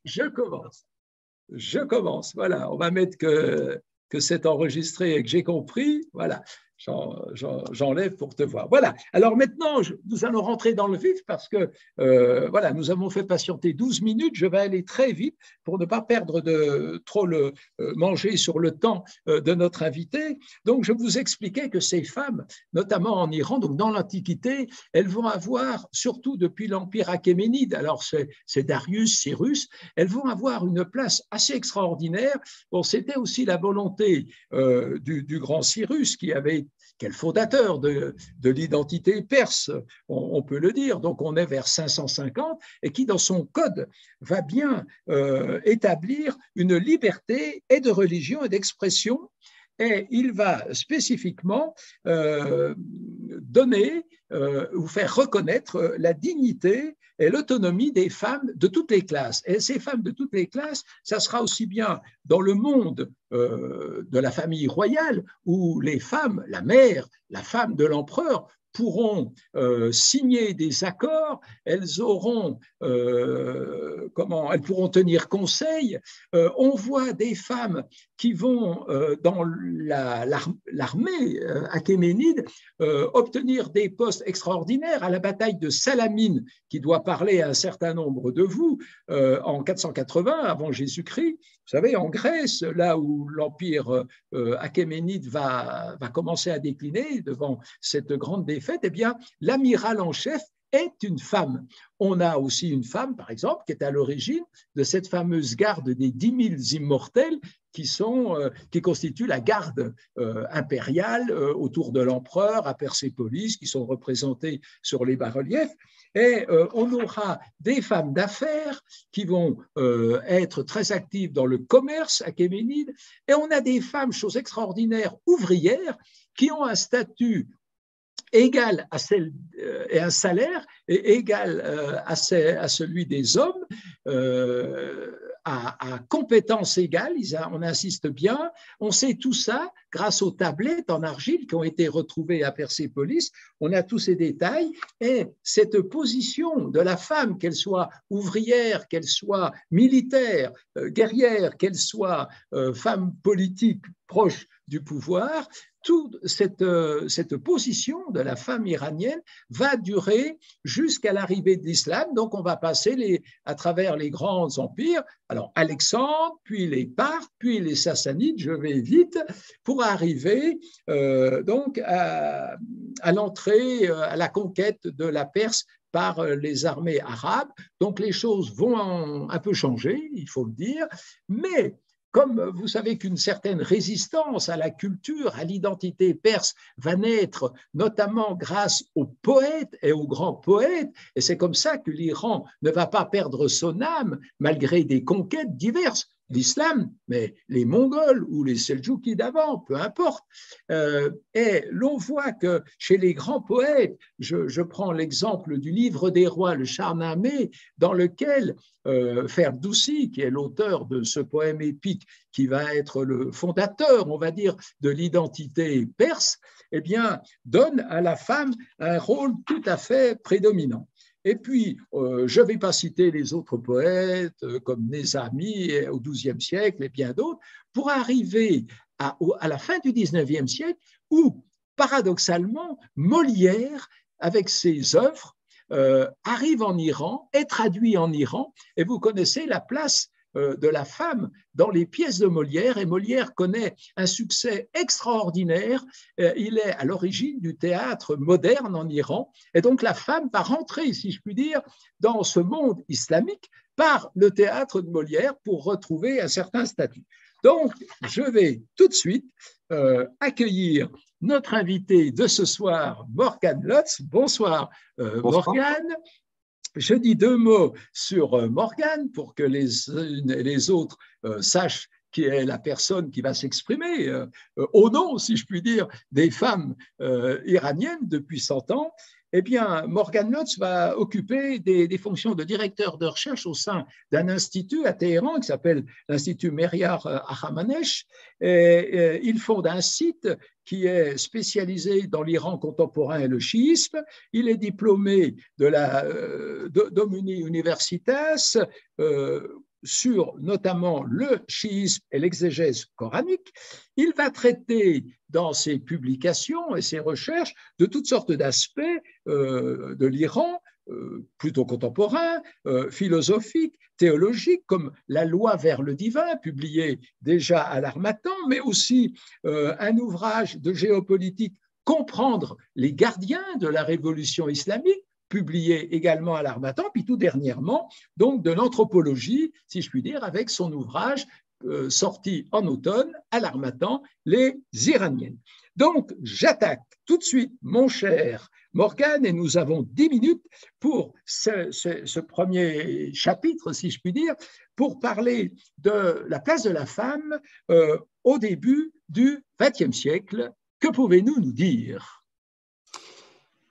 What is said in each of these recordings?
Je commence. Voilà, on va mettre que c'est enregistré et que j'ai compris. Voilà, j'enlève pour te voir. Voilà, alors maintenant, nous allons rentrer dans le vif parce que voilà, nous avons fait patienter 12 minutes. Je vais aller très vite pour ne pas perdre trop manger sur le temps de notre invité. Donc, je vous expliquais que ces femmes, notamment en Iran, donc dans l'Antiquité, elles vont avoir, surtout depuis l'Empire achéménide, alors c'est Darius, Cyrus, elles vont avoir une place assez extraordinaire. Bon, c'était aussi la volonté du grand Cyrus qui est le fondateur de l'identité perse, on peut le dire. Donc, on est vers 550 et qui, dans son code, va bien établir une liberté et de religion et d'expression. Et il va spécifiquement donner ou faire reconnaître la dignité et l'autonomie des femmes de toutes les classes. Et ces femmes de toutes les classes, ça sera aussi bien dans le monde de la famille royale, où les femmes, la mère, la femme de l'empereur, pourront signer des accords, elles pourront tenir conseil. On voit des femmes qui vont dans l'armée achéménide obtenir des postes extraordinaires. À la bataille de Salamine, qui doit parler à un certain nombre de vous, en 480 avant Jésus-Christ, vous savez, en Grèce, là où l'empire achéménide va commencer à décliner devant cette grande défaite, eh bien, l'amiral en chef est une femme. On a aussi une femme, par exemple, qui est à l'origine de cette fameuse garde des 10 000 immortels qui constituent la garde impériale autour de l'empereur à Persépolis, qui sont représentées sur les bas-reliefs. Et on aura des femmes d'affaires qui vont être très actives dans le commerce achéménide. Et on a des femmes, chose extraordinaire, ouvrières, qui ont un statut égal à celle et un salaire égal à celui des hommes, à compétences égales, on insiste bien. On sait tout ça grâce aux tablettes en argile qui ont été retrouvées à Persépolis. On a tous ces détails et cette position de la femme, qu'elle soit ouvrière, qu'elle soit militaire, guerrière, qu'elle soit femme politique proche du pouvoir, toute cette position de la femme iranienne va durer jusqu'à l'arrivée de l'islam. Donc, on va passer à travers les grands empires. Alors, Alexandre, puis les Parthes, puis les Sassanides, je vais vite, pour arriver donc à l'entrée, à la conquête de la Perse par les armées arabes. Donc, les choses vont un peu changer, il faut le dire, mais comme vous savez qu'une certaine résistance à la culture, à l'identité perse va naître notamment grâce aux poètes et aux grands poètes, et c'est comme ça que l'Iran ne va pas perdre son âme malgré des conquêtes diverses. L'islam, mais les Mongols ou les Seldjoukides d'avant, peu importe. Et l'on voit que chez les grands poètes, je prends l'exemple du livre des rois, le Shahnameh, dans lequel Ferdowsi, qui est l'auteur de ce poème épique qui va être le fondateur, on va dire, de l'identité perse, eh bien, donne à la femme un rôle tout à fait prédominant. Et puis, je ne vais pas citer les autres poètes comme Nézami au XIIe siècle et bien d'autres, pour arriver à la fin du XIXe siècle où, paradoxalement, Molière, avec ses œuvres, arrive en Iran, est traduit en Iran, et vous connaissez la place de la femme dans les pièces de Molière, et Molière connaît un succès extraordinaire. Il est à l'origine du théâtre moderne en Iran, et donc la femme va rentrer, si je puis dire, dans ce monde islamique par le théâtre de Molière pour retrouver un certain statut. Donc, je vais tout de suite accueillir notre invité de ce soir, Morgane Lotz. Bonsoir, Morgane. Je dis deux mots sur Morgane pour que les uns et les autres sachent qui est la personne qui va s'exprimer au nom, si je puis dire, des femmes iraniennes depuis 100 ans. eh bien, Morgan Lutz va occuper des fonctions de directeur de recherche au sein d'un institut à Téhéran qui s'appelle l'Institut Meriar Ahamanesh. Il fonde un site qui est spécialisé dans l'Iran contemporain et le chiisme. Il est diplômé de la Domini Universitas sur notamment le chiisme et l'exégèse coranique. Il va traiter dans ses publications et ses recherches de toutes sortes d'aspects de l'Iran, plutôt contemporain, philosophique, théologique, comme La loi vers le divin, publié déjà à l'Harmattan, mais aussi un ouvrage de géopolitique, Comprendre les gardiens de la révolution islamique, publié également à l'Harmattan, puis tout dernièrement, donc de l'anthropologie, si je puis dire, avec son ouvrage sorti en automne à l'Harmattan, Les Iraniennes. Donc, j'attaque tout de suite, mon cher Morgan, et nous avons 10 minutes pour ce premier chapitre, si je puis dire, pour parler de la place de la femme au début du XXe siècle. Que pouvez-vous nous dire ?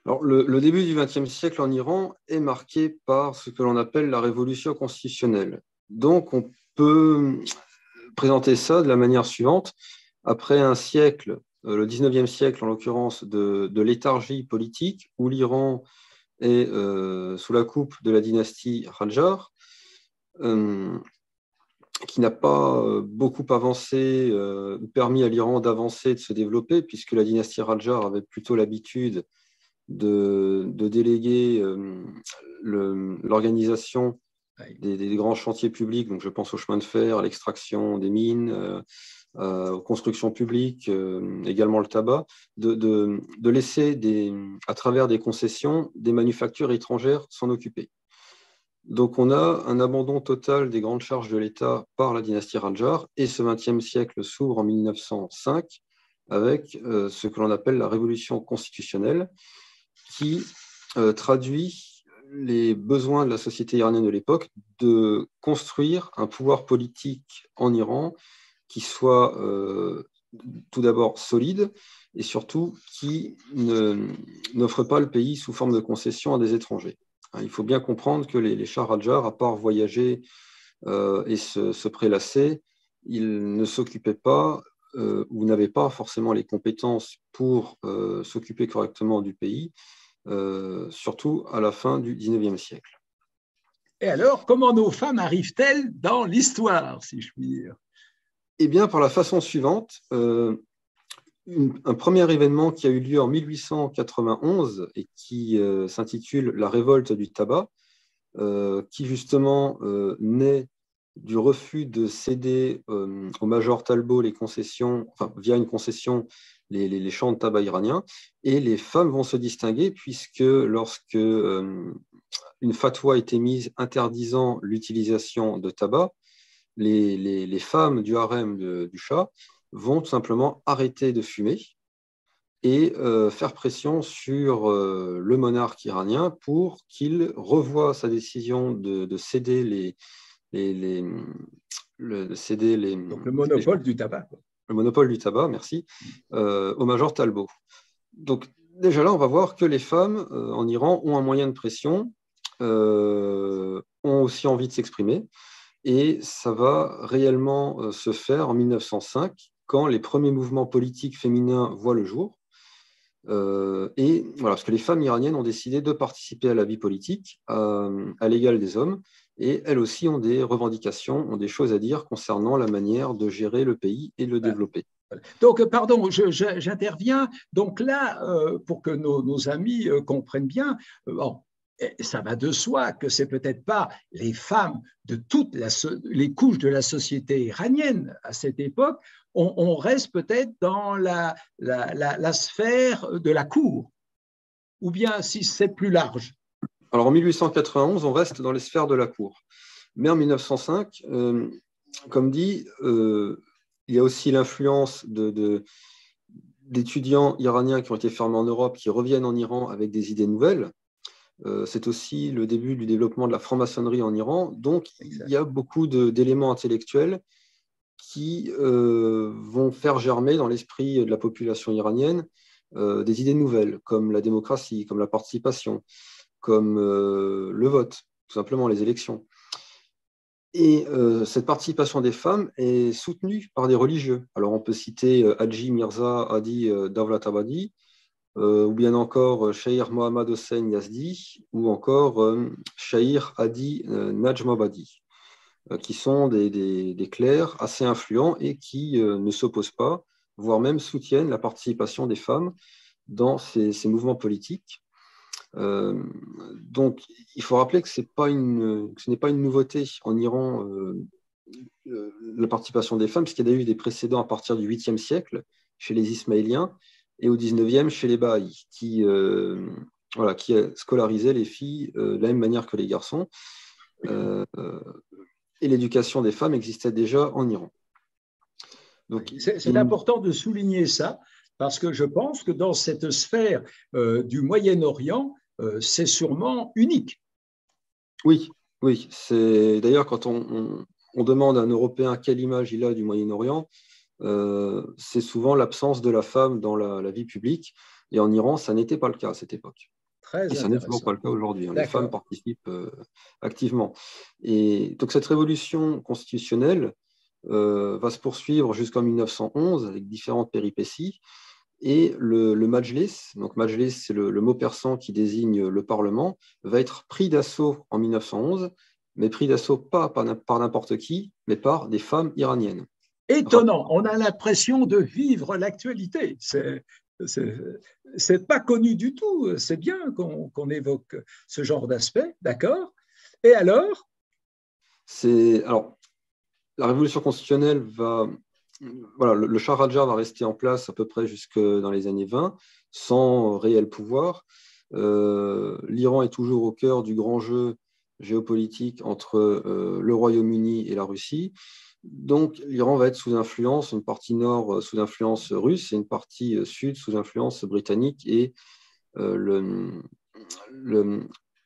Alors, le début du XXe siècle en Iran est marqué par ce que l'on appelle la révolution constitutionnelle. Donc, on peut présenter ça de la manière suivante. Après un siècle, le XIXe siècle en l'occurrence, de léthargie politique, où l'Iran est sous la coupe de la dynastie Qajar, qui n'a pas beaucoup avancé, permis à l'Iran d'avancer, de se développer, puisque la dynastie Qajar avait plutôt l'habitude de déléguer l'organisation des grands chantiers publics, donc je pense au chemin de fer, à l'extraction des mines, aux constructions publiques, également le tabac, de laisser à travers des concessions des manufactures étrangères s'en occuper. Donc on a un abandon total des grandes charges de l'État par la dynastie Qajar, et ce XXe siècle s'ouvre en 1905 avec ce que l'on appelle la révolution constitutionnelle, qui traduit les besoins de la société iranienne de l'époque de construire un pouvoir politique en Iran qui soit tout d'abord solide et surtout qui n'offre pas le pays sous forme de concession à des étrangers. Il faut bien comprendre que les Shahs Qajar, à part voyager et se prélasser, ils ne s'occupaient pas ou n'avaient pas forcément les compétences pour s'occuper correctement du pays, surtout à la fin du XIXe siècle. Et alors, comment nos femmes arrivent-elles dans l'histoire, si je puis dire ? Eh bien, par la façon suivante, un premier événement qui a eu lieu en 1891 et qui s'intitule la révolte du tabac, qui justement naît du refus de céder au major Talbot les concessions, enfin, via une concession, les champs de tabac iraniens, et les femmes vont se distinguer puisque lorsque une fatwa a été mise interdisant l'utilisation de tabac, les femmes du harem du Shah vont tout simplement arrêter de fumer et faire pression sur le monarque iranien pour qu'il revoie sa décision de céder Donc le monopole du tabac. Le monopole du tabac, merci, au major Talbot. Donc déjà là, on va voir que les femmes en Iran ont un moyen de pression, ont aussi envie de s'exprimer, et ça va réellement se faire en 1905, quand les premiers mouvements politiques féminins voient le jour. Et voilà, parce que les femmes iraniennes ont décidé de participer à la vie politique à l'égal des hommes, et elles aussi ont des revendications, ont des choses à dire concernant la manière de gérer le pays et de le développer. Donc, pardon, j'interviens. Donc là, pour que nos amis comprennent bien, bon, ça va de soi que c'est peut-être pas les femmes de toutes les couches de la société iranienne à cette époque. On reste peut-être dans la sphère de la cour, ou bien si c'est plus large. Alors en 1891, on reste dans les sphères de la cour. Mais en 1905, comme dit, il y a aussi l'influence d'étudiants iraniens qui ont été formés en Europe, qui reviennent en Iran avec des idées nouvelles. C'est aussi le début du développement de la franc-maçonnerie en Iran. Donc, il y a beaucoup d'éléments intellectuels qui vont faire germer dans l'esprit de la population iranienne des idées nouvelles, comme la démocratie, comme la participation, comme le vote, tout simplement les élections. Et cette participation des femmes est soutenue par des religieux. Alors on peut citer Haji Mirza Hadi Davlatabadi, ou bien encore Shaykh Mohammad Hossein Yazdi, ou encore Shaykh Hadi Najmabadi, qui sont des clercs assez influents et qui ne s'opposent pas, voire même soutiennent la participation des femmes dans ces mouvements politiques. Donc, il faut rappeler que ce n'est pas une nouveauté en Iran, la participation des femmes, puisqu'il y a eu des précédents à partir du 8e siècle chez les Ismaéliens et au 19e chez les Bahaïs, qui scolarisaient les filles de la même manière que les garçons. Et l'éducation des femmes existait déjà en Iran. C'est important de souligner ça, parce que je pense que dans cette sphère du Moyen-Orient, c'est sûrement unique. Oui. C'est d'ailleurs quand on demande à un Européen quelle image il a du Moyen-Orient, c'est souvent l'absence de la femme dans la vie publique. Et en Iran, ça n'était pas le cas à cette époque. Et ça n'est toujours pas le cas aujourd'hui. Les femmes participent activement. Et donc cette révolution constitutionnelle va se poursuivre jusqu'en 1911 avec différentes péripéties. Et le Majlis, donc Majlis, c'est le mot persan qui désigne le Parlement, va être pris d'assaut en 1911, mais pris d'assaut pas par n'importe qui, mais par des femmes iraniennes. Étonnant, on a l'impression de vivre l'actualité. C'est pas connu du tout. C'est bien qu'on évoque ce genre d'aspect, d'accord? Et alors? Alors, la révolution constitutionnelle va... Voilà, le Shah Raja va rester en place à peu près jusque dans les années 20, sans réel pouvoir. L'Iran est toujours au cœur du grand jeu géopolitique entre le Royaume-Uni et la Russie. Donc, l'Iran va être sous influence, une partie nord sous influence russe et une partie sud sous influence britannique. Et la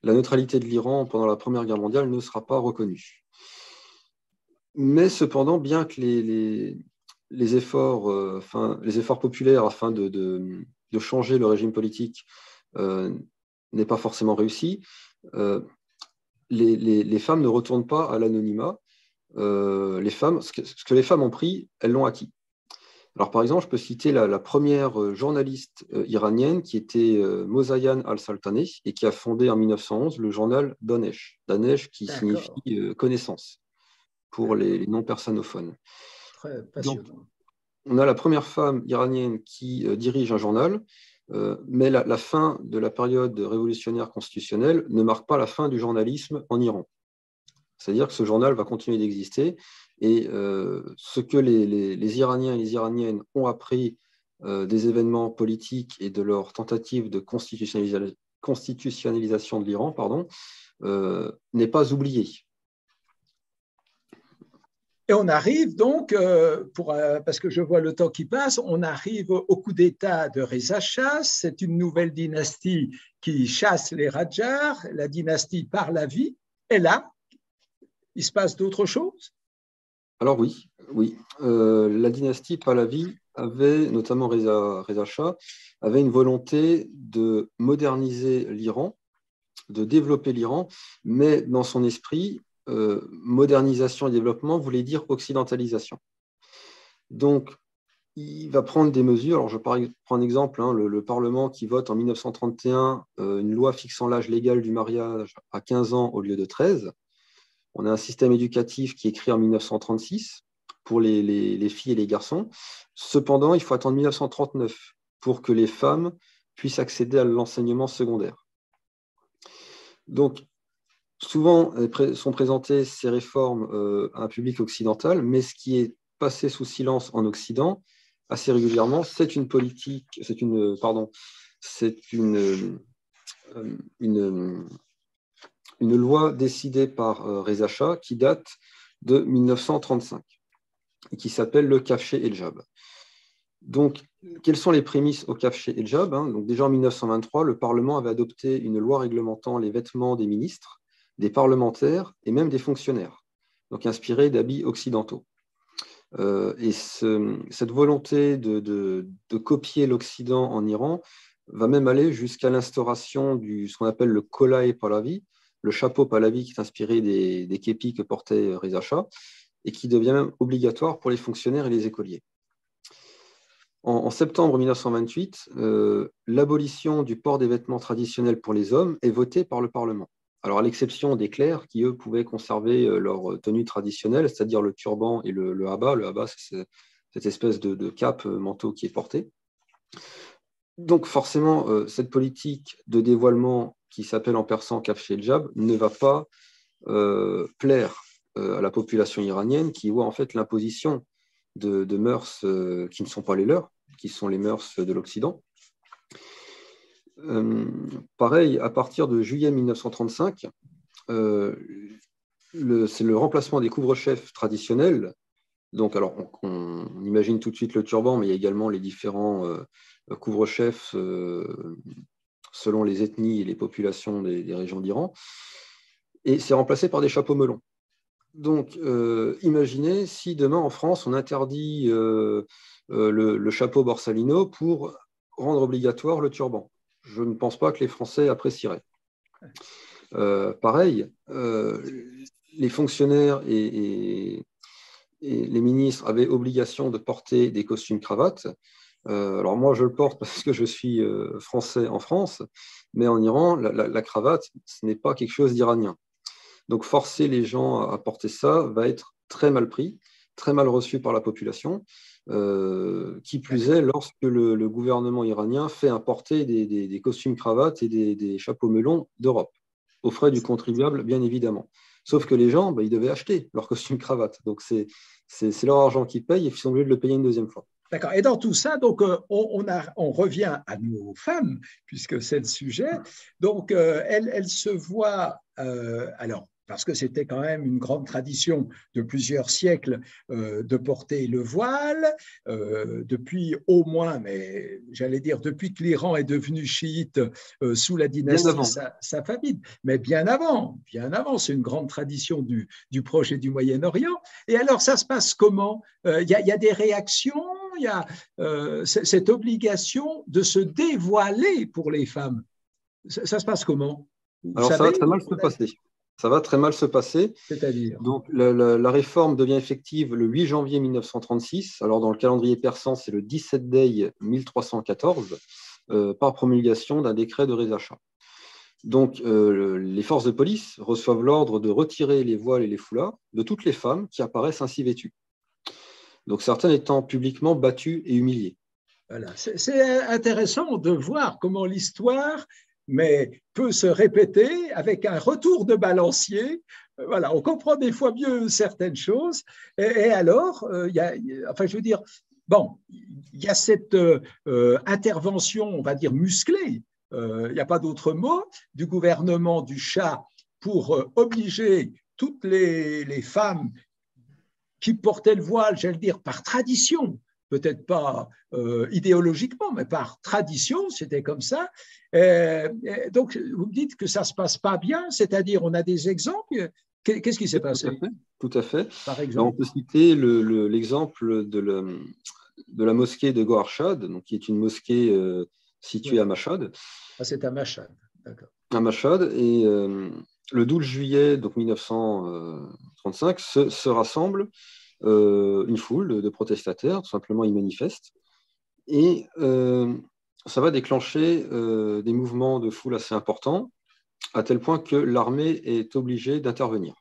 neutralité de l'Iran pendant la Première Guerre mondiale ne sera pas reconnue. Mais cependant, bien que les efforts populaires afin de changer le régime politique n'aient pas forcément réussi, les femmes ne retournent pas à l'anonymat. Ce que les femmes ont pris, elles l'ont acquis. Alors, par exemple, je peux citer la première journaliste iranienne qui était Mozayan al-Saltaneh et qui a fondé en 1911 le journal Danesh. Danesh qui signifie connaissance pour les non-personnophones. Très passionnant. Donc, on a la première femme iranienne qui dirige un journal, mais la fin de la période révolutionnaire constitutionnelle ne marque pas la fin du journalisme en Iran. C'est-à-dire que ce journal va continuer d'exister et ce que les Iraniens et les Iraniennes ont appris des événements politiques et de leur tentative de constitutionnalisation de l'Iran, n'est pas oublié. Et on arrive donc, parce que je vois le temps qui passe, on arrive au coup d'État de Reza Shah. C'est une nouvelle dynastie qui chasse les Rajars, la dynastie Pahlavi. Et là, il se passe d'autres choses? Alors oui. La dynastie Pahlavi avait, notamment Reza Shah, avait une volonté de moderniser l'Iran, de développer l'Iran, mais dans son esprit, modernisation et développement voulait dire occidentalisation. Donc, il va prendre des mesures. Alors, je prends un exemple, le Parlement qui vote en 1931 une loi fixant l'âge légal du mariage à 15 ans au lieu de 13. On a un système éducatif qui est créé en 1936 pour les filles et les garçons. Cependant, il faut attendre 1939 pour que les femmes puissent accéder à l'enseignement secondaire. Donc, souvent sont présentées ces réformes à un public occidental, mais ce qui est passé sous silence en Occident assez régulièrement, c'est une loi décidée par Reza Shah qui date de 1935 et qui s'appelle le Kafché Eljab. Donc, quelles sont les prémices au Kafché Eljab? Donc, déjà en 1923, le Parlement avait adopté une loi réglementant les vêtements des ministres, des parlementaires et même des fonctionnaires, donc inspirés d'habits occidentaux. Cette volonté de copier l'Occident en Iran va même aller jusqu'à l'instauration de ce qu'on appelle le Kola Pahlavi, le chapeau Pahlavi qui est inspiré des képis que portait Reza Shah et qui devient même obligatoire pour les fonctionnaires et les écoliers. En septembre 1928, l'abolition du port des vêtements traditionnels pour les hommes est votée par le Parlement. Alors, à l'exception des clercs qui, eux, pouvaient conserver leur tenue traditionnelle, c'est-à-dire le turban et le haba. Le haba, c'est cette espèce de cape manteau qui est porté. Donc, forcément, cette politique de dévoilement qui s'appelle en persan kafche el-jab ne va pas plaire à la population iranienne qui voit en fait l'imposition de mœurs qui ne sont pas les leurs, qui sont les mœurs de l'Occident. Pareil, à partir de juillet 1935, c'est le remplacement des couvre-chefs traditionnels. Donc, alors, on imagine tout de suite le turban, mais il y a également les différents couvre-chefs selon les ethnies et les populations des régions d'Iran. Et c'est remplacé par des chapeaux melons. Donc, imaginez si demain en France, on interdit le chapeau Borsalino pour rendre obligatoire le turban. Je ne pense pas que les Français apprécieraient. Pareil, les fonctionnaires et les ministres avaient obligation de porter des costumes cravates. Alors moi, je le porte parce que je suis français en France, mais en Iran, la cravate, ce n'est pas quelque chose d'iranien. Donc forcer les gens à porter ça va être très mal pris, très mal reçu par la population, qui plus est lorsque le gouvernement iranien fait importer des costumes cravates et des chapeaux melons d'Europe, aux frais du contribuable, bien évidemment. Sauf que les gens, ils devaient acheter leurs costumes cravates. Donc c'est leur argent qu'ils payent et ils sont obligés de le payer une deuxième fois. D'accord. Et dans tout ça, donc, on revient à nos femmes, puisque c'est le sujet. Donc, elles se voient, alors, parce que c'était quand même une grande tradition de plusieurs siècles de porter le voile, depuis au moins, mais j'allais dire depuis que l'Iran est devenu chiite sous la dynastie safavide, mais bien avant, c'est une grande tradition du Proche et du Moyen-Orient. Et alors, ça se passe comment? Il y a des réactions? Il y a cette obligation de se dévoiler pour les femmes. Ça se passe comment? Alors, ça va très mal se passer. Ça va très mal se passer. C'est-à-dire? Donc, la réforme devient effective le 8 janvier 1936. Alors, dans le calendrier persan, c'est le 17 Dey 1314, par promulgation d'un décret de Reza Shah. Donc, les forces de police reçoivent l'ordre de retirer les voiles et les foulards de toutes les femmes qui apparaissent ainsi vêtues. Donc, certaines étant publiquement battues et humiliées. Voilà. C'est intéressant de voir comment l'histoire peut se répéter avec un retour de balancier. Voilà, on comprend des fois mieux certaines choses. Et alors, enfin, je veux dire, bon, il y a cette intervention, on va dire, musclée, il n'y a pas d'autre mot, du gouvernement du Shah pour obliger toutes les femmes qui portaient le voile, j'allais dire, par tradition, peut-être pas idéologiquement, mais par tradition, c'était comme ça. Donc, vous me dites que ça ne se passe pas bien, c'est-à-dire on a des exemples. Qu'est-ce qui s'est passé? Tout à fait. Par exemple. On peut citer l'exemple de la mosquée de Goharshad, donc qui est une mosquée située à Mashhad. Ah, c'est à Mashhad, d'accord. À Mashhad, et le 12 juillet donc 1935 se rassemble une foule de protestataires, tout simplement ils manifestent, et ça va déclencher des mouvements de foule assez importants, à tel point que l'armée est obligée d'intervenir.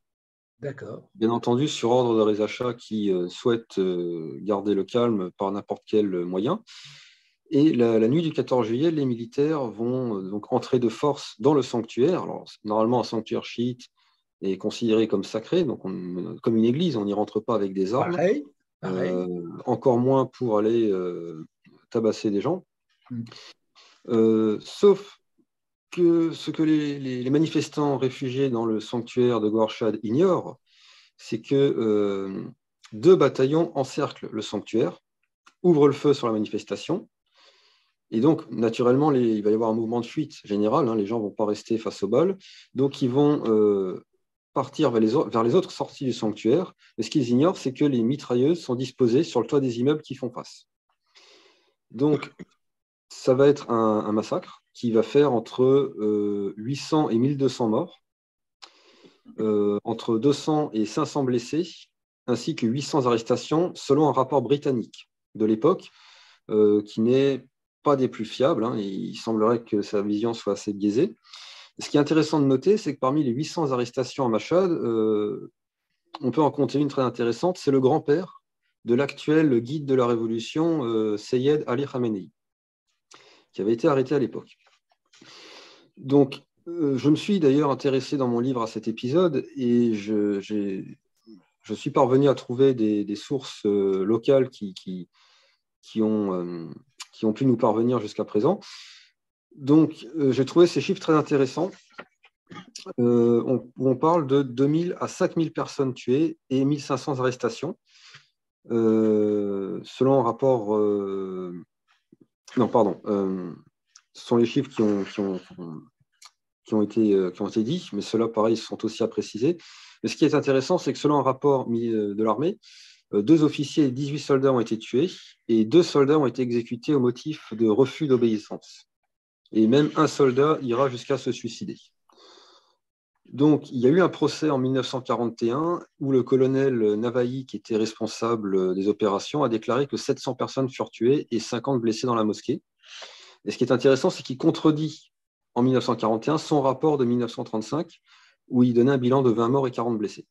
D'accord. Bien entendu, sur ordre de Reza Shah qui souhaite garder le calme par n'importe quel moyen. Et la nuit du 14 juillet, les militaires vont donc entrer de force dans le sanctuaire. Alors, normalement, un sanctuaire chiite est considéré comme sacré, donc comme une église, on n'y rentre pas avec des armes. Pareil. Encore moins pour aller tabasser des gens. Sauf que ce que les manifestants réfugiés dans le sanctuaire de Goharshad ignorent, c'est que 2 bataillons encerclent le sanctuaire, ouvrent le feu sur la manifestation. Et donc, naturellement, il va y avoir un mouvement de fuite général. Les gens ne vont pas rester face aux balles. Donc, ils vont partir vers les autres sorties du sanctuaire. Mais ce qu'ils ignorent, c'est que les mitrailleuses sont disposées sur le toit des immeubles qui font face. Donc, ça va être un massacre qui va faire entre 800 et 1200 morts, entre 200 et 500 blessés, ainsi que 800 arrestations, selon un rapport britannique de l'époque, qui n'est pas des plus fiables. Hein. Il semblerait que sa vision soit assez biaisée. Ce qui est intéressant de noter, c'est que parmi les 800 arrestations à Machhad, on peut en compter une très intéressante, c'est le grand-père de l'actuel guide de la Révolution, Seyed Ali Khamenei, qui avait été arrêté à l'époque. Donc, je me suis d'ailleurs intéressé dans mon livre à cet épisode et je suis parvenu à trouver des sources locales qui ont pu nous parvenir jusqu'à présent. Donc, j'ai trouvé ces chiffres très intéressants. On parle de 2000 à 5000 personnes tuées et 1500 arrestations, selon un rapport... non, pardon. Ce sont les chiffres qui ont été dits, mais ceux-là, pareil, sont aussi à préciser. Mais ce qui est intéressant, c'est que selon un rapport de l'armée, 2 officiers et 18 soldats ont été tués et 2 soldats ont été exécutés au motif de refus d'obéissance. Et même un soldat ira jusqu'à se suicider. Donc, il y a eu un procès en 1941 où le colonel Navahi, qui était responsable des opérations, a déclaré que 700 personnes furent tuées et 50 blessées dans la mosquée. Et ce qui est intéressant, c'est qu'il contredit en 1941 son rapport de 1935 où il donnait un bilan de 20 morts et 40 blessés.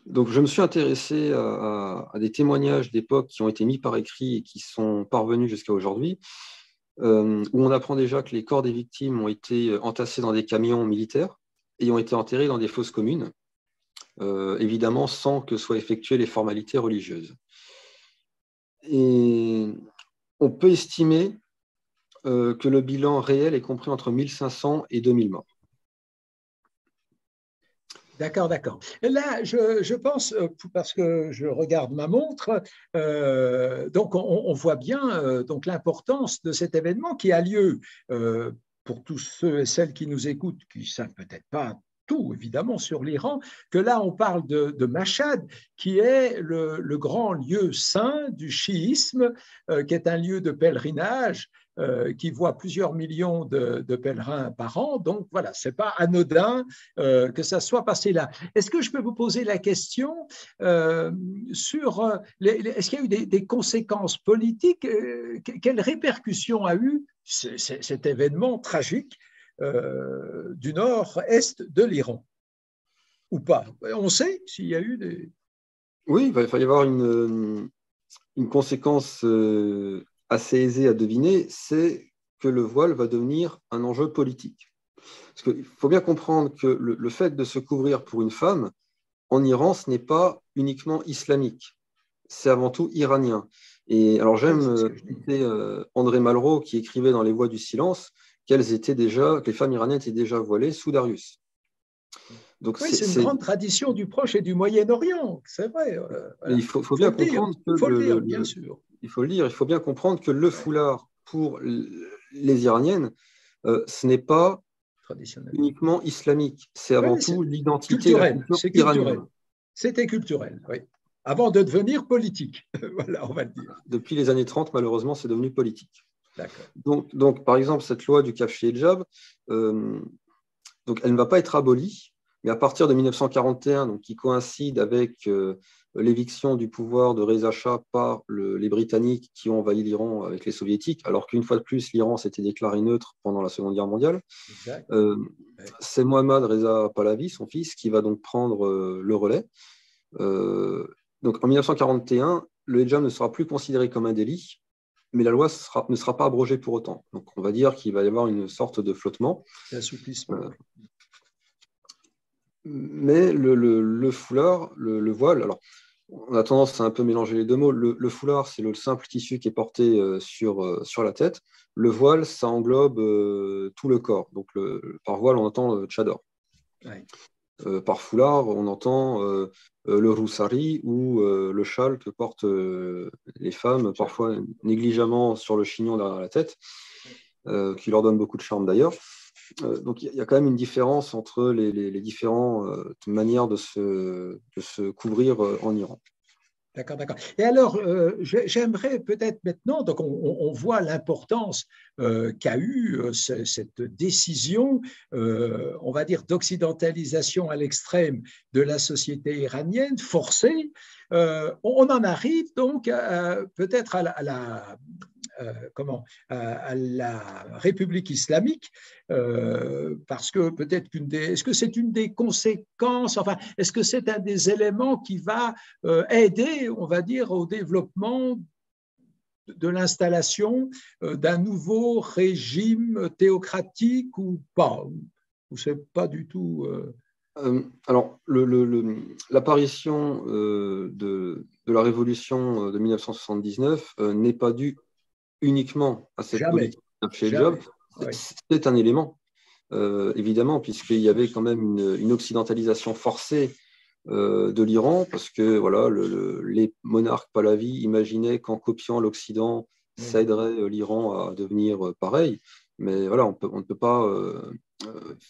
Donc, je me suis intéressé à des témoignages d'époque qui ont été mis par écrit et qui sont parvenus jusqu'à aujourd'hui, où on apprend déjà que les corps des victimes ont été entassés dans des camions militaires et ont été enterrés dans des fosses communes, évidemment sans que soient effectuées les formalités religieuses. Et on peut estimer que le bilan réel est compris entre 1500 et 2000 morts. D'accord, d'accord. Et là, je pense, parce que je regarde ma montre, donc on voit bien donc l'importance de cet événement qui a lieu pour tous ceux et celles qui nous écoutent, qui ne savent peut-être pas tout, évidemment, sur l'Iran, que là, on parle de Mashhad, qui est le grand lieu saint du chiisme, qui est un lieu de pèlerinage, qui voit plusieurs millions de pèlerins par an. Donc voilà, ce n'est pas anodin que ça soit passé là. Est-ce que je peux vous poser la question sur est-ce qu'il y a eu des conséquences politiques? Quelles répercussions a eu cet événement tragique du nord-est de l'Iran? Ou pas? On sait s'il y a eu des... Oui, il va y avoir une conséquence assez aisée à deviner, c'est que le voile va devenir un enjeu politique. Parce qu'il faut bien comprendre que le fait de se couvrir pour une femme, en Iran, ce n'est pas uniquement islamique, c'est avant tout iranien. Et alors j'aime citer André Malraux qui écrivait dans Les Voix du silence que les femmes iraniennes étaient déjà voilées sous Darius. Donc, oui, c'est une grande tradition du Proche et du Moyen-Orient, c'est vrai. Voilà. Il faut bien comprendre que bien sûr. Il faut le dire, il faut bien comprendre que le foulard pour les Iraniennes, ce n'est pas uniquement islamique, c'est avant tout l'identité, la culture iranienne. C'était culturel, oui. Avant de devenir politique, voilà, on va le dire. Depuis les années 30, malheureusement, c'est devenu politique. Donc, par exemple, cette loi du kaffi hijab, donc elle ne va pas être abolie, mais à partir de 1941, donc, qui coïncide avec l'éviction du pouvoir de Reza Shah par les Britanniques qui ont envahi l'Iran avec les Soviétiques, alors qu'une fois de plus, l'Iran s'était déclaré neutre pendant la Seconde Guerre mondiale. C'est Mohammad Reza Pahlavi, son fils, qui va donc prendre le relais. Donc en 1941, le hijab ne sera plus considéré comme un délit, mais la loi ne sera pas abrogée pour autant. Donc on va dire qu'il va y avoir une sorte de flottement. Mais le foulard, le voile, alors on a tendance à un peu mélanger les deux mots. Le foulard, c'est le simple tissu qui est porté sur la tête. Le voile, ça englobe tout le corps. Donc par voile, on entend tchador. Par foulard, on entend le roussari ou le châle que portent les femmes, parfois négligemment sur le chignon derrière la tête, qui leur donne beaucoup de charme d'ailleurs. Donc, il y a quand même une différence entre les différentes manières de se couvrir en Iran. D'accord, d'accord. Et alors, j'aimerais peut-être maintenant, donc on voit l'importance qu'a eu cette décision, on va dire, d'occidentalisation à l'extrême de la société iranienne, forcée. On en arrive donc peut-être à la République islamique, parce que peut-être est-ce que c'est une des conséquences, enfin, est-ce que c'est un des éléments qui va aider, on va dire, au développement de l'installation d'un nouveau régime théocratique ou pas, ou c'est pas du tout alors, l'apparition de la révolution de 1979 n'est pas due uniquement à cette jamais, politique chez le job. jamais. Oui. C'est un élément, évidemment, puisqu'il y avait quand même une occidentalisation forcée de l'Iran, parce que voilà, les monarques pahlavis imaginaient qu'en copiant l'Occident, ça aiderait l'Iran à devenir pareil. Mais voilà, on ne peut pas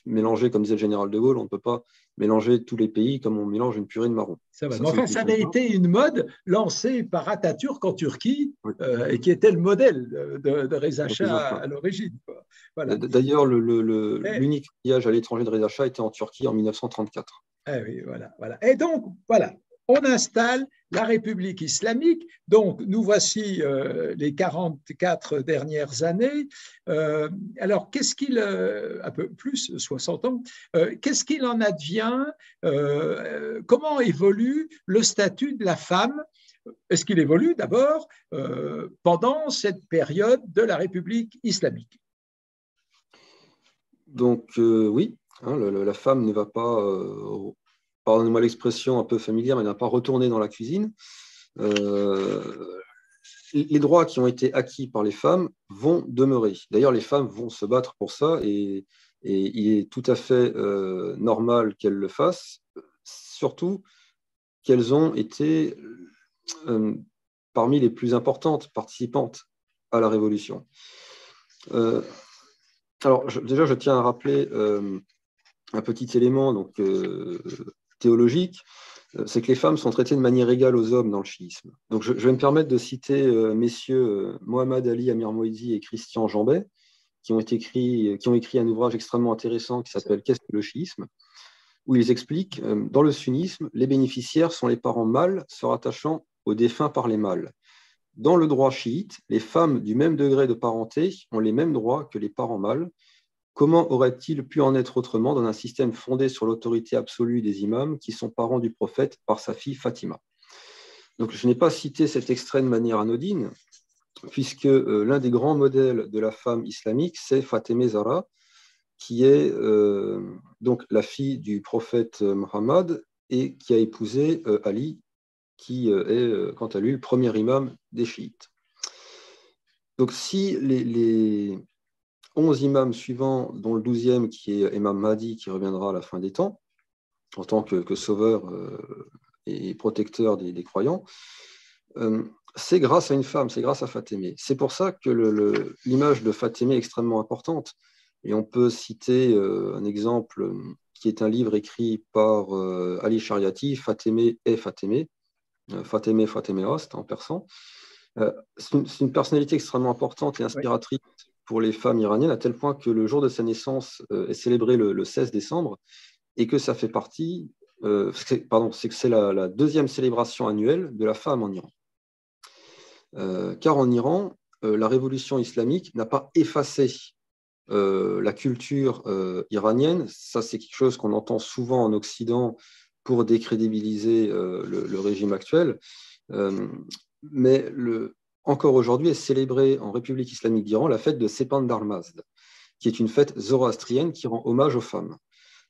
mélanger, comme disait le général de Gaulle, on ne peut pas mélanger tous les pays comme on mélange une purée de marron. Ça va. Mais enfin, ça avait été une mode lancée par Atatürk en Turquie, oui. Et qui était le modèle de Reza Shah à l'origine. Voilà. D'ailleurs, l'unique voyage à l'étranger de Reza Shah était en Turquie en 1934. Ah oui, voilà, voilà. Et donc, voilà, on installe la République islamique. Donc, nous voici les 44 dernières années. Alors, qu'est-ce qu'il, un peu plus, 60 ans, qu'est-ce qu'il en advient? Comment évolue le statut de la femme? Est-ce qu'il évolue d'abord pendant cette période de la République islamique? Donc, oui, hein, la femme ne va pas, pardonnez-moi l'expression un peu familière, mais elle ne va pas retourner dans la cuisine. Les droits qui ont été acquis par les femmes vont demeurer. D'ailleurs, les femmes vont se battre pour ça et il est tout à fait normal qu'elles le fassent, surtout qu'elles ont été parmi les plus importantes participantes à la Révolution. Alors, déjà, je tiens à rappeler un petit élément donc, théologique, c'est que les femmes sont traitées de manière égale aux hommes dans le chiisme. Donc, je vais me permettre de citer messieurs Mohamed Ali Amir Moïdi et Christian Jambet, qui ont écrit un ouvrage extrêmement intéressant qui s'appelle « Qu'est-ce que le chiisme ?», où ils expliquent dans le sunnisme, les bénéficiaires sont les parents mâles se rattachant aux défunts par les mâles. Dans le droit chiite, les femmes du même degré de parenté ont les mêmes droits que les parents mâles. Comment aurait-il pu en être autrement dans un système fondé sur l'autorité absolue des imams qui sont parents du prophète par sa fille Fatima? Donc, je n'ai pas cité cet extrait de manière anodine, puisque l'un des grands modèles de la femme islamique, c'est Fatemeh Zahra, qui est donc la fille du prophète Mohammed et qui a épousé Ali, qui est, quant à lui, le premier imam des chiites. Donc, si les 11 imams suivants, dont le 12e qui est Imam Mahdi, qui reviendra à la fin des temps, en tant que sauveur et protecteur des croyants, c'est grâce à une femme, c'est grâce à Fatemeh. C'est pour ça que l'image de Fatemeh est extrêmement importante. Et on peut citer un exemple qui est un livre écrit par Ali Shariati, Fatemeh et Fatemeh, Fatemeh Fatemehost en persan. C'est une personnalité extrêmement importante et inspiratrice pour les femmes iraniennes, à tel point que le jour de sa naissance est célébré le 16 décembre et que ça fait partie, c'est que c'est la deuxième célébration annuelle de la femme en Iran. Car en Iran, la révolution islamique n'a pas effacé la culture iranienne. Ça, c'est quelque chose qu'on entend souvent en Occident pour décrédibiliser le régime actuel. Mais encore aujourd'hui est célébrée en République islamique d'Iran la fête de Sepandar Mazd, qui est une fête zoroastrienne qui rend hommage aux femmes.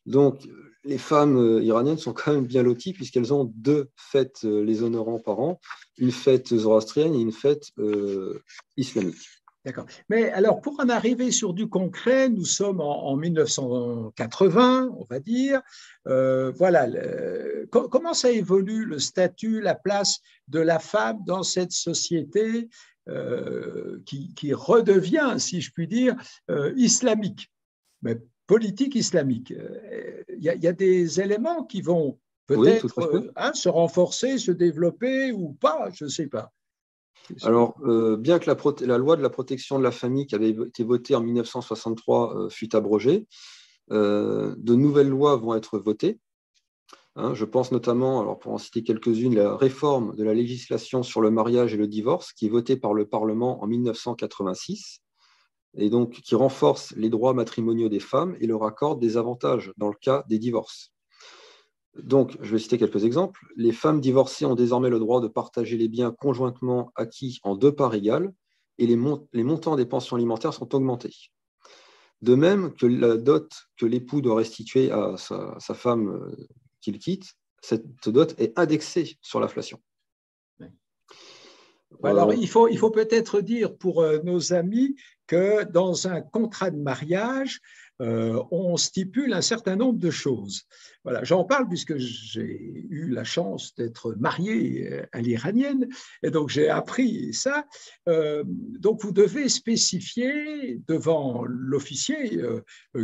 Donc, les femmes iraniennes sont quand même bien loties puisqu'elles ont deux fêtes les honorant par an, une fête zoroastrienne et une fête islamique. D'accord. Mais alors, pour en arriver sur du concret, nous sommes en 1980, on va dire. Voilà. Comment ça évolue le statut, la place de la femme dans cette société qui redevient, si je puis dire, islamique? Mais politique islamique. Il y a des éléments qui vont Oui, tout à peut-être fait. se renforcer, se développer ou pas, je ne sais pas. Alors, bien que la loi de la protection de la famille qui avait été votée en 1963 fut abrogée, de nouvelles lois vont être votées. Hein, je pense notamment, alors pour en citer quelques-unes, la réforme de la législation sur le mariage et le divorce qui est votée par le Parlement en 1986 et donc qui renforce les droits matrimoniaux des femmes et leur accorde des avantages dans le cas des divorces. Donc, je vais citer quelques exemples. Les femmes divorcées ont désormais le droit de partager les biens conjointement acquis en 2 parts égales et les montants des pensions alimentaires sont augmentés. De même que la dot que l'époux doit restituer à sa femme qu'il quitte, cette dot est indexée sur l'inflation. Alors, il faut peut-être dire pour nos amis que dans un contrat de mariage, on stipule un certain nombre de choses. Voilà, j'en parle puisque j'ai eu la chance d'être marié à l'iranienne et donc j'ai appris ça. Donc, vous devez spécifier devant l'officier,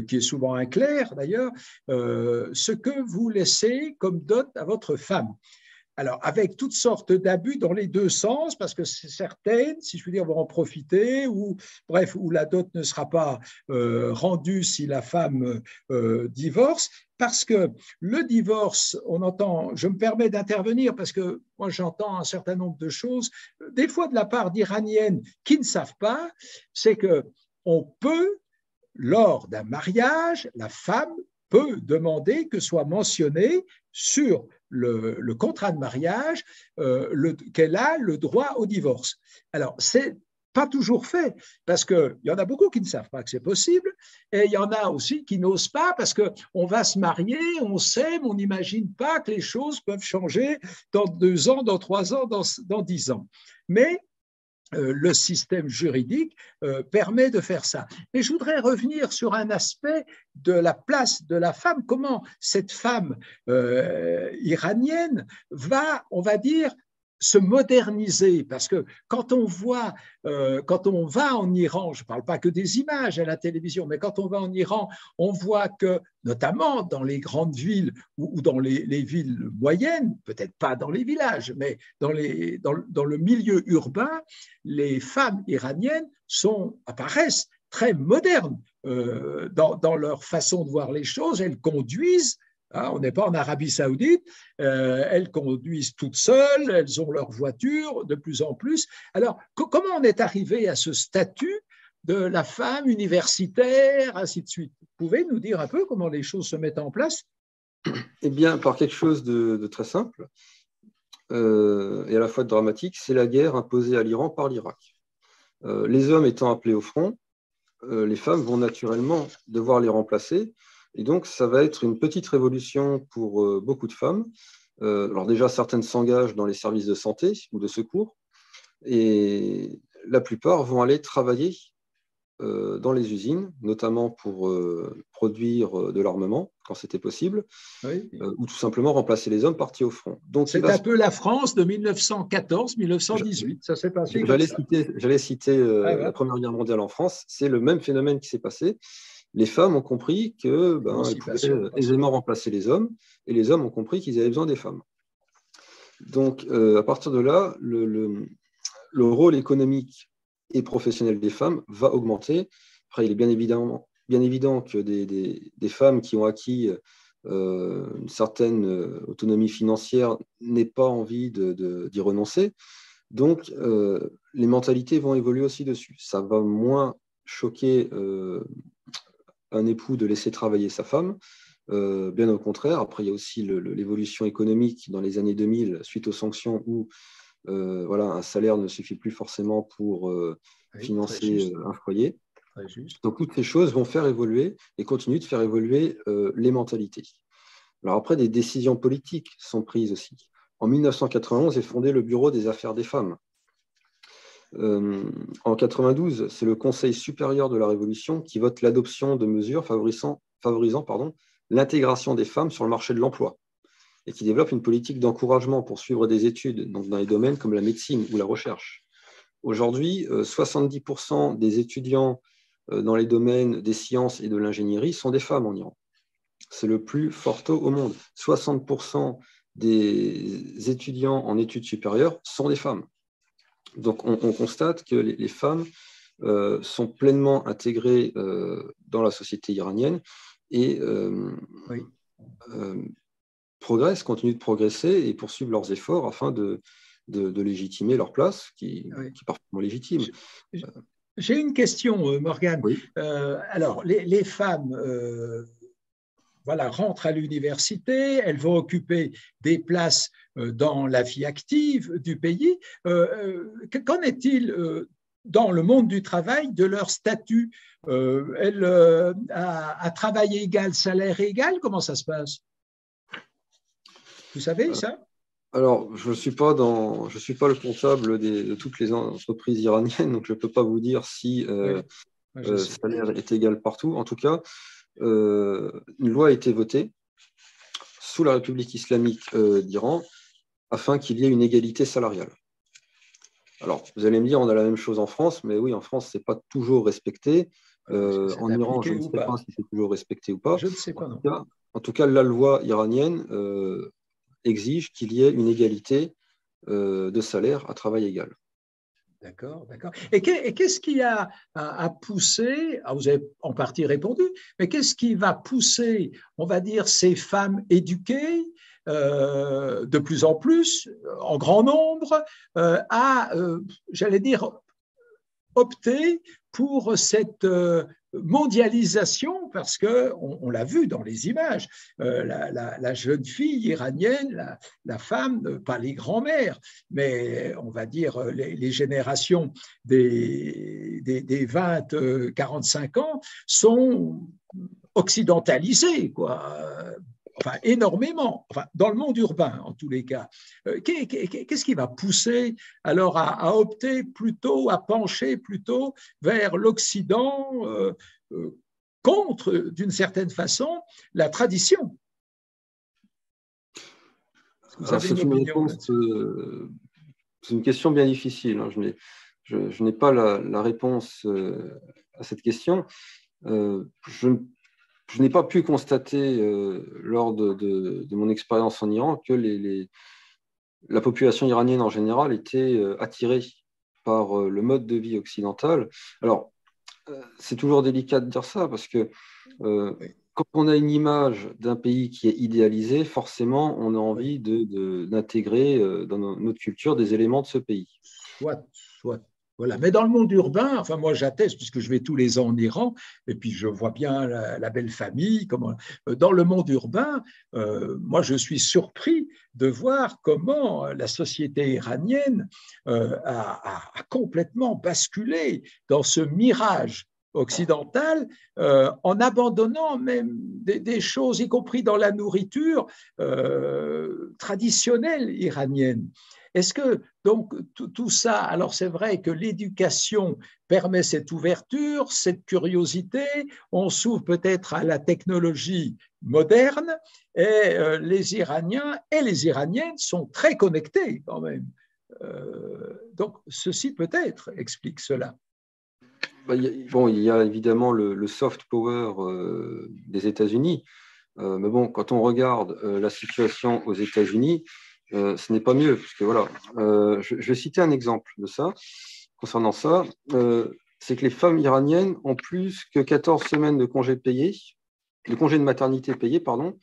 qui est souvent un clerc d'ailleurs, ce que vous laissez comme dot à votre femme. Alors, avec toutes sortes d'abus dans les deux sens, parce que certaines, si je puis dire, vont en profiter, ou bref, où la dot ne sera pas rendue si la femme divorce, parce que le divorce, on entend, je me permets d'intervenir parce que moi j'entends un certain nombre de choses, des fois de la part d'Iraniennes qui ne savent pas, c'est que on peut, lors d'un mariage, la femme peut demander que soit mentionné sur le contrat de mariage qu'elle a le droit au divorce. Alors, c'est pas toujours fait, parce qu'il y en a beaucoup qui ne savent pas que c'est possible, et il y en a aussi qui n'osent pas, parce qu'on va se marier, on s'aime, on n'imagine pas que les choses peuvent changer dans 2 ans, dans 3 ans, dans 10 ans. Mais le système juridique permet de faire ça. Mais je voudrais revenir sur un aspect de la place de la femme, comment cette femme iranienne va, on va dire, se moderniser, parce que quand on va en Iran, je ne parle pas que des images à la télévision, mais quand on va en Iran, on voit que, notamment dans les grandes villes ou dans les villes moyennes, peut-être pas dans les villages, mais dans le milieu urbain, les femmes iraniennes apparaissent très modernes dans leur façon de voir les choses. Elles conduisent. On n'est pas en Arabie Saoudite, elles conduisent toutes seules, elles ont leur voiture de plus en plus. Alors, comment on est arrivé à ce statut de la femme universitaire, ainsi de suite? Vous pouvez nous dire un peu comment les choses se mettent en place? Eh bien, par quelque chose de très simple et à la fois dramatique, c'est la guerre imposée à l'Iran par l'Irak. Les hommes étant appelés au front, les femmes vont naturellement devoir les remplacer. Et donc, ça va être une petite révolution pour beaucoup de femmes. Alors déjà, certaines s'engagent dans les services de santé ou de secours, et la plupart vont aller travailler dans les usines, notamment pour produire de l'armement, quand c'était possible, Oui. ou tout simplement remplacer les hommes partis au front. Donc, c'est un peu la France de 1914-1918, ça s'est passé comme ça. J'allais citer la Première Guerre mondiale en France, c'est le même phénomène qui s'est passé. Les femmes ont compris qu'elles pouvaient aisément remplacer les hommes, et les hommes ont compris qu'ils avaient besoin des femmes. Donc, à partir de là, le rôle économique et professionnel des femmes va augmenter. Après, il est bien évident que des femmes qui ont acquis une certaine autonomie financière n'aient pas envie d'y renoncer. Donc, les mentalités vont évoluer aussi dessus. Ça va moins choquer un époux de laisser travailler sa femme, bien au contraire. Après, il y a aussi l'évolution économique dans les années 2000 suite aux sanctions où un salaire ne suffit plus forcément pour financer un foyer. Donc, toutes ces choses vont faire évoluer et continuent de faire évoluer les mentalités. Alors après, des décisions politiques sont prises aussi. En 1991 est fondé le Bureau des affaires des femmes. En 92, c'est le Conseil supérieur de la Révolution qui vote l'adoption de mesures favorisant l'intégration des femmes sur le marché de l'emploi et qui développe une politique d'encouragement pour suivre des études donc dans les domaines comme la médecine ou la recherche. Aujourd'hui, 70% des étudiants dans les domaines des sciences et de l'ingénierie sont des femmes en Iran. C'est le plus fort taux au monde. 60% des étudiants en études supérieures sont des femmes. Donc, on constate que les femmes sont pleinement intégrées dans la société iranienne et Oui. progressent, continuent de progresser et poursuivent leurs efforts afin de légitimer leur place, qui est parfaitement légitime. J'ai une question, Morgane. Oui. Alors, les femmes voilà, rentrent à l'université, elles vont occuper des places dans la vie active du pays. Qu'en est-il dans le monde du travail de leur statut? À travail égal, salaire égal, comment ça se passe? Vous savez ça? Alors, je ne suis pas le comptable de toutes les entreprises iraniennes, donc je ne peux pas vous dire si le salaire est égal partout. En tout cas, une loi a été votée sous la République islamique d'Iran afin qu'il y ait une égalité salariale. Alors, vous allez me dire, on a la même chose en France, mais oui, en France, ce n'est pas toujours respecté. En Iran, je ne sais pas si c'est toujours respecté ou pas. Je ne sais pas, non. En tout cas, la loi iranienne exige qu'il y ait une égalité de salaire à travail égal. D'accord, d'accord. Et qu'est-ce qui a poussé, vous avez en partie répondu, mais qu'est-ce qui va pousser, on va dire, ces femmes éduquées de plus en plus, en grand nombre, j'allais dire, opter pour cette mondialisation, parce qu'on l'a vu dans les images, la jeune fille iranienne, la femme, pas les grands-mères, mais on va dire les générations des 20-45 ans sont occidentalisées, quoi. Enfin, énormément, enfin, dans le monde urbain en tous les cas. Qu'est-ce qui va pousser alors à opter plutôt, à pencher plutôt vers l'Occident contre, d'une certaine façon, la tradition? C'est une question bien difficile. Hein. Je n'ai pas la réponse à cette question. Je n'ai pas pu constater lors de mon expérience en Iran que la population iranienne en général était attirée par le mode de vie occidental. Alors, c'est toujours délicat de dire ça parce que quand on a une image d'un pays qui est idéalisé, forcément, on a envie d'intégrer dans notre culture des éléments de ce pays. Soit. Voilà. Mais dans le monde urbain, enfin moi j'atteste puisque je vais tous les ans en Iran et puis je vois bien la belle famille. Dans le monde urbain, moi je suis surpris de voir comment la société iranienne a complètement basculé dans ce mirage occidental en abandonnant même des choses, y compris dans la nourriture traditionnelle iranienne. Est-ce que donc tout ça, alors c'est vrai que l'éducation permet cette ouverture, cette curiosité, on s'ouvre peut-être à la technologie moderne et les Iraniens et les Iraniennes sont très connectés quand même. Donc ceci peut-être explique cela. Il y a évidemment le soft power des États-Unis, mais bon, quand on regarde la situation aux États-Unis, ce n'est pas mieux, parce que voilà, je vais citer un exemple de ça, concernant ça, c'est que les femmes iraniennes ont plus que 14 semaines de congés payés, de congés de maternité payés, pardon,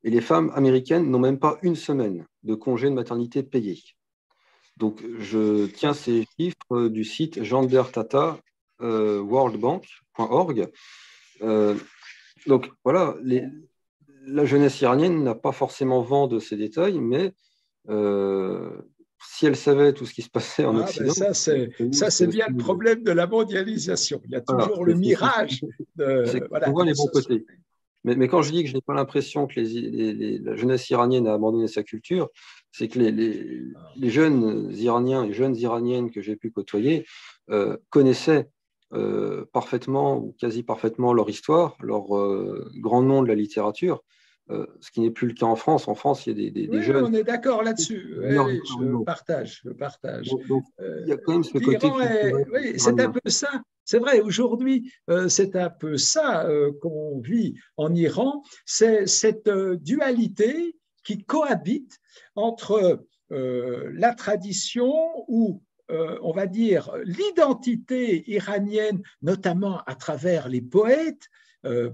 et les femmes américaines n'ont même pas une semaine de congés de maternité payés. Donc, je tiens ces chiffres du site gendertata worldbank.org. Donc, voilà, la jeunesse iranienne n'a pas forcément vent de ces détails, mais si elle savait tout ce qui se passait en Occident… Ça, c'est bien le problème de la mondialisation. Il y a toujours le mirage. On voit les bons côtés. Mais quand je dis que je n'ai pas l'impression que la jeunesse iranienne a abandonné sa culture, c'est que les jeunes Iraniens et jeunes Iraniennes que j'ai pu côtoyer connaissaient parfaitement ou quasi parfaitement leur histoire, leur grand nom de la littérature. ce qui n'est plus le cas en France. En France, il y a des Oui, jeunes. on est d'accord là-dessus. Oui, je partage, je partage. Donc, il y a quand même ce côté L'Iran culturel oui, c'est un iranien. peu ça. C'est vrai, aujourd'hui, c'est un peu ça qu'on vit en Iran. C'est cette dualité qui cohabite entre la tradition ou on va dire l'identité iranienne, notamment à travers les poètes,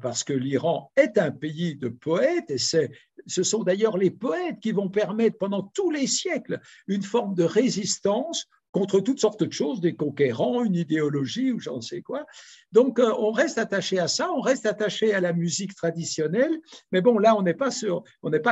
parce que l'Iran est un pays de poètes, et ce sont d'ailleurs les poètes qui vont permettre pendant tous les siècles une forme de résistance contre toutes sortes de choses, des conquérants, une idéologie ou j'en sais quoi. Donc, on reste attaché à ça, on reste attaché à la musique traditionnelle, mais bon, là, on n'est pas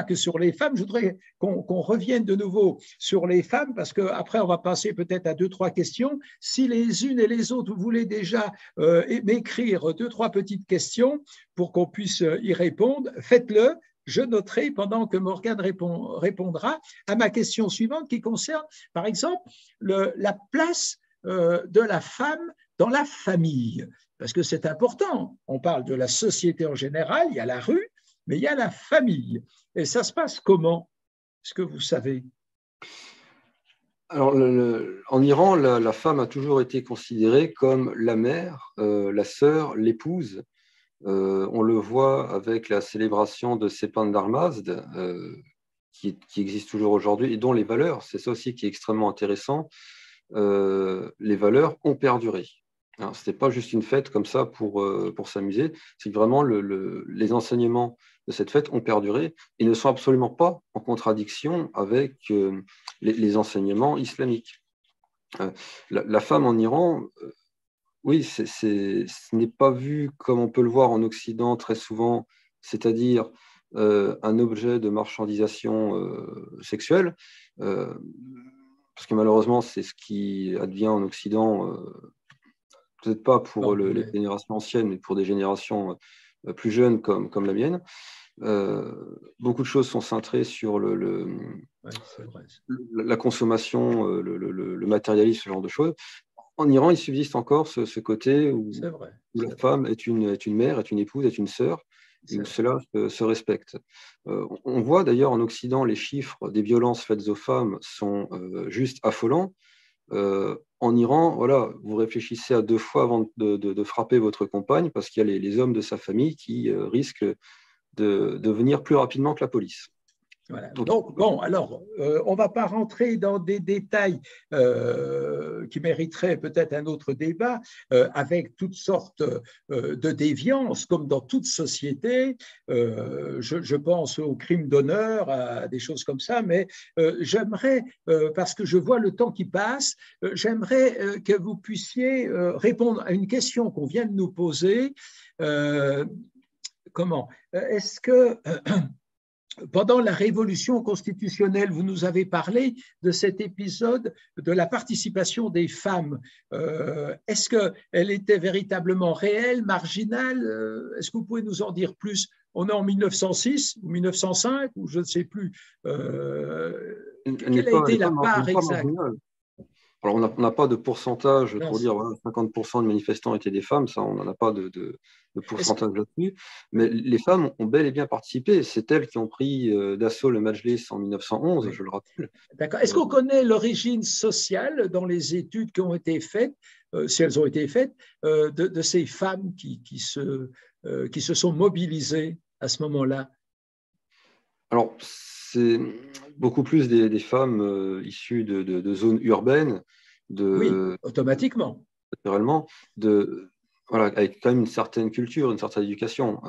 que sur les femmes. Je voudrais qu'on revienne de nouveau sur les femmes, parce qu'après, on va passer peut-être à 2-3 questions. Si les unes et les autres, vous voulez déjà m'écrire 2-3 petites questions pour qu'on puisse y répondre, faites-le. Je noterai pendant que Morgane répondra à ma question suivante qui concerne, par exemple, la place de la femme dans la famille. Parce que c'est important. On parle de la société en général, il y a la rue, mais il y a la famille. Et ça se passe comment? Est-ce que vous savez? Alors, en Iran, la femme a toujours été considérée comme la mère, la sœur, l'épouse. On le voit avec la célébration de Sepan Darmazd, qui existe toujours aujourd'hui, et dont les valeurs, c'est ça aussi qui est extrêmement intéressant, les valeurs ont perduré. Ce n'était pas juste une fête comme ça pour s'amuser, c'est que vraiment les enseignements de cette fête ont perduré et ne sont absolument pas en contradiction avec les enseignements islamiques. La femme en Iran, oui, ce n'est pas vu comme on peut le voir en Occident très souvent, c'est-à-dire un objet de marchandisation sexuelle, parce que malheureusement, c'est ce qui advient en Occident, peut-être pas pour les générations anciennes, mais pour des générations plus jeunes comme la mienne. Beaucoup de choses sont centrées sur la consommation, le matérialisme, ce genre de choses. En Iran, il subsiste encore ce côté où la femme est une mère, est une épouse, est une sœur, et où cela se respecte. On voit d'ailleurs en Occident, les chiffres des violences faites aux femmes sont juste affolants. En Iran, voilà, vous réfléchissez à 2 fois avant de frapper votre compagne, parce qu'il y a les hommes de sa famille qui risquent de venir plus rapidement que la police. Voilà. Donc, bon, alors, on ne va pas rentrer dans des détails qui mériteraient peut-être un autre débat, avec toutes sortes de déviances, comme dans toute société. Je pense aux crimes d'honneur, à des choses comme ça, mais j'aimerais, parce que je vois le temps qui passe, j'aimerais que vous puissiez répondre à une question qu'on vient de nous poser. Comment? Est-ce que pendant la révolution constitutionnelle, vous nous avez parlé de cet épisode de la participation des femmes. Est-ce qu'elle était véritablement réelle, marginale? Est-ce que vous pouvez nous en dire plus? On est en 1906 ou 1905 ou je ne sais plus. Quelle a été la part exacte? Alors, on n'a pas de pourcentage pour dire voilà, 50% de manifestants étaient des femmes, ça, on n'en a pas de pourcentage là-dessus. Mais les femmes ont bel et bien participé. C'est elles qui ont pris d'assaut le Majlis en 1911, je le rappelle. D'accord. Est-ce qu'on connaît l'origine sociale dans les études qui ont été faites, si elles ont été faites, de ces femmes qui se sont mobilisées à ce moment-là? Alors, c'est beaucoup plus des femmes issues de zones urbaines. Oui, automatiquement. Naturellement, voilà, avec quand même une certaine culture, une certaine éducation.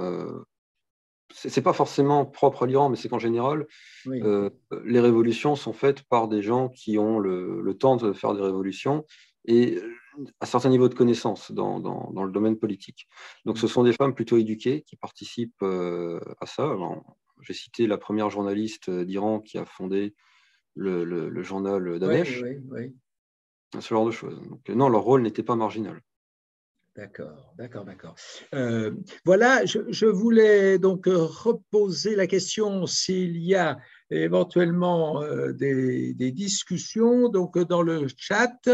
Ce n'est pas forcément propre à l'Iran, mais c'est qu'en général, les révolutions sont faites par des gens qui ont le temps de faire des révolutions et un certain niveau de connaissance dans le domaine politique. Donc, ce sont des femmes plutôt éduquées qui participent à ça. J'ai cité la première journaliste d'Iran qui a fondé le journal Danesh. Oui. Ce genre de choses. Donc, non, leur rôle n'était pas marginal. D'accord. Voilà, je voulais donc reposer la question s'il y a éventuellement des discussions donc dans le chat,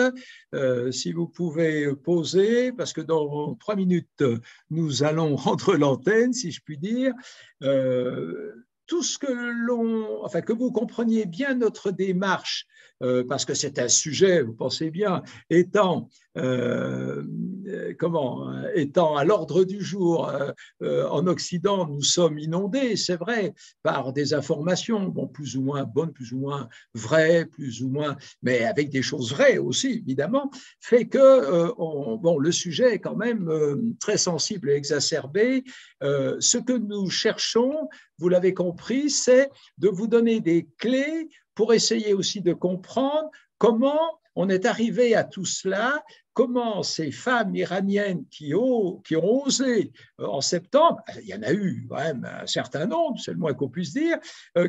si vous pouvez poser, parce que dans 3 minutes, nous allons rendre l'antenne, si je puis dire. tout ce que vous compreniez bien notre démarche, parce que c'est un sujet, vous pensez bien, étant à l'ordre du jour en Occident, nous sommes inondés, c'est vrai, par des informations, bon, plus ou moins bonnes, plus ou moins vraies, plus ou moins, mais avec des choses vraies aussi, évidemment, fait que le sujet est quand même très sensible et exacerbé. Ce que nous cherchons, vous l'avez compris, c'est de vous donner des clés pour essayer aussi de comprendre comment on est arrivé à tout cela, comment ces femmes iraniennes qui ont osé en septembre, il y en a eu quand même un certain nombre, c'est le moins qu'on puisse dire,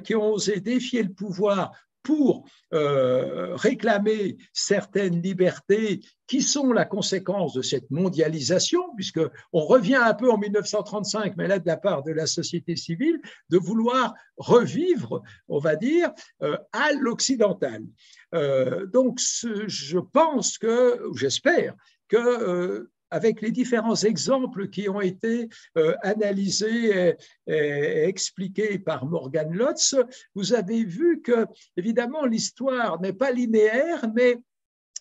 qui ont osé défier le pouvoir pour réclamer certaines libertés qui sont la conséquence de cette mondialisation, puisqu'on revient un peu en 1935, mais là de la part de la société civile, de vouloir revivre, on va dire, à l'occidental. Donc, je pense que, ou j'espère que avec les différents exemples qui ont été analysés et expliqués par Morgan Lotz, vous avez vu que, évidemment, l'histoire n'est pas linéaire, mais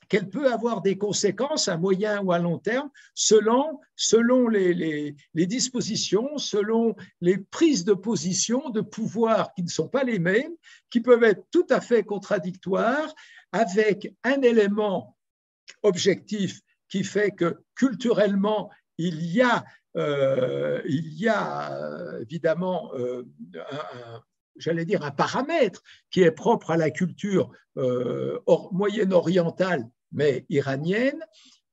qu'elle peut avoir des conséquences à moyen ou à long terme selon les dispositions, selon les prises de position, de pouvoir qui ne sont pas les mêmes, qui peuvent être tout à fait contradictoires, avec un élément objectif qui fait que culturellement, il y a évidemment un paramètre qui est propre à la culture moyen-orientale, mais iranienne,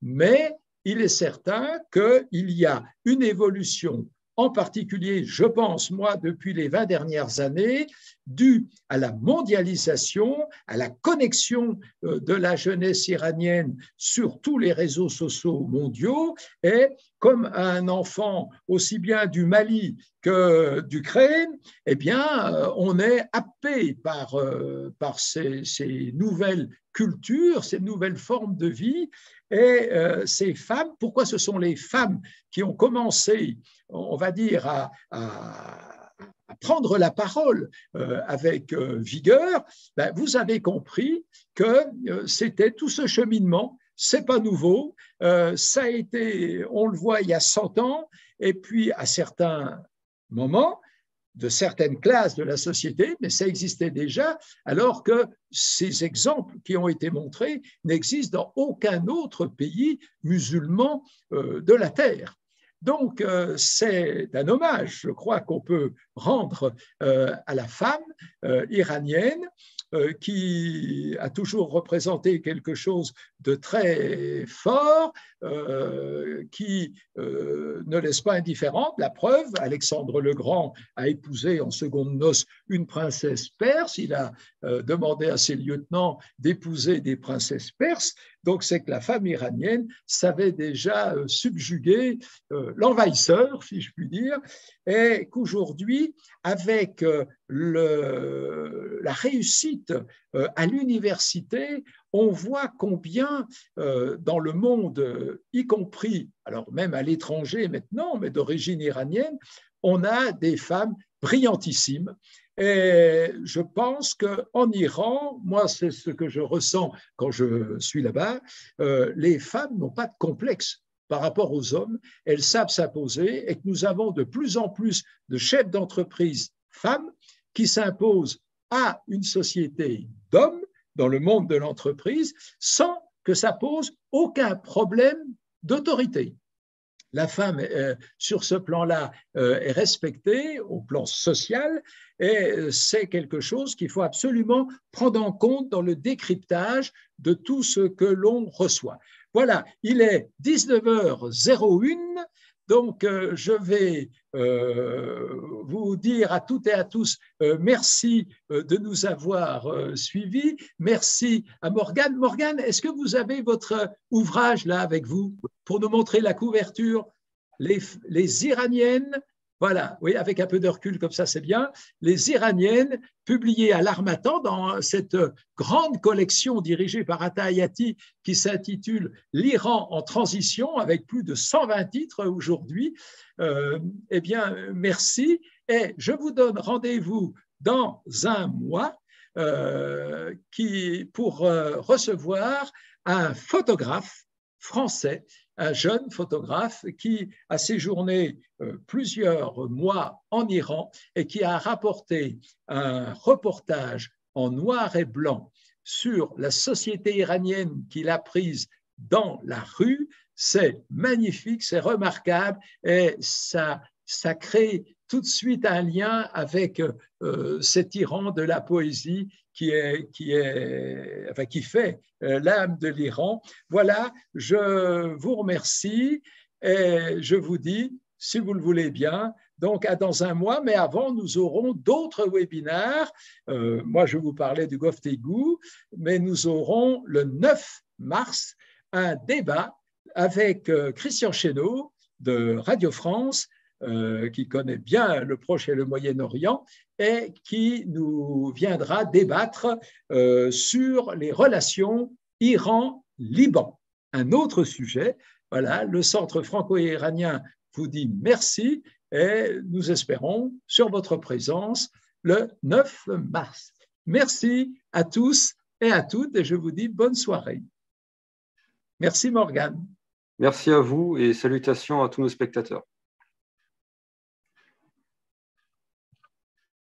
mais il est certain qu'il y a une évolution, en particulier, je pense, moi, depuis les 20 dernières années, due à la mondialisation, à la connexion de la jeunesse iranienne sur tous les réseaux sociaux mondiaux, et comme un enfant aussi bien du Mali que d'Ukraine, eh bien, on est happé par ces nouvelles cultures, ces nouvelles formes de vie, et ces femmes, pourquoi ce sont les femmes qui ont commencé, on va dire, à prendre la parole avec vigueur, ben, vous avez compris que c'était tout ce cheminement, c'est pas nouveau, ça a été, on le voit il y a 100 ans, et puis à certains moments, de certaines classes de la société, mais ça existait déjà, alors que ces exemples qui ont été montrés n'existent dans aucun autre pays musulman de la Terre. Donc, c'est un hommage, je crois, qu'on peut rendre à la femme iranienne qui a toujours représenté quelque chose de très fort, qui ne laisse pas indifférente. La preuve, Alexandre le Grand a épousé en seconde noces une princesse perse. Il a demandé à ses lieutenants d'épouser des princesses perses. Donc, c'est que la femme iranienne savait déjà subjuguer l'envahisseur, si je puis dire, et qu'aujourd'hui, avec la réussite à l'université, on voit combien dans le monde, y compris, alors même à l'étranger maintenant, mais d'origine iranienne, on a des femmes brillantissimes. Et je pense qu'en Iran, moi c'est ce que je ressens quand je suis là-bas, les femmes n'ont pas de complexe par rapport aux hommes, elles savent s'imposer et que nous avons de plus en plus de chefs d'entreprise femmes qui s'imposent à une société d'hommes dans le monde de l'entreprise sans que ça pose aucun problème d'autorité. La femme, sur ce plan-là, est respectée au plan social et c'est quelque chose qu'il faut absolument prendre en compte dans le décryptage de tout ce que l'on reçoit. Voilà, il est 19h01. Donc, je vais vous dire à toutes et à tous merci de nous avoir suivis. Merci à Morgane. Morgane, est-ce que vous avez votre ouvrage là avec vous pour nous montrer la couverture, les Iraniennes Voilà, oui, avec un peu de recul comme ça, c'est bien. Les Iraniennes, publiées à l'Harmattan dans cette grande collection dirigée par Atta Hayati qui s'intitule L'Iran en transition, avec plus de 120 titres aujourd'hui. Eh bien, merci. Et je vous donne rendez-vous dans un mois pour recevoir un photographe français, un jeune photographe qui a séjourné plusieurs mois en Iran et qui a rapporté un reportage en noir et blanc sur la société iranienne qu'il a prise dans la rue. C'est magnifique, c'est remarquable et ça crée tout de suite un lien avec cet Iran de la poésie qui fait l'âme de l'Iran. Voilà, je vous remercie et je vous dis, si vous le voulez bien, donc dans un mois, mais avant, nous aurons d'autres webinaires. Moi, je vous parlais du Golfe Tegout, mais nous aurons le 9 mars un débat avec Christian Chesneau de Radio France, qui connaît bien le Proche et le Moyen-Orient et qui nous viendra débattre sur les relations Iran-Liban. Un autre sujet, voilà, le Centre franco-iranien vous dit merci et nous espérons sur votre présence le 9 mars. Merci à tous et à toutes et je vous dis bonne soirée. Merci Morgane. Merci à vous et salutations à tous nos spectateurs.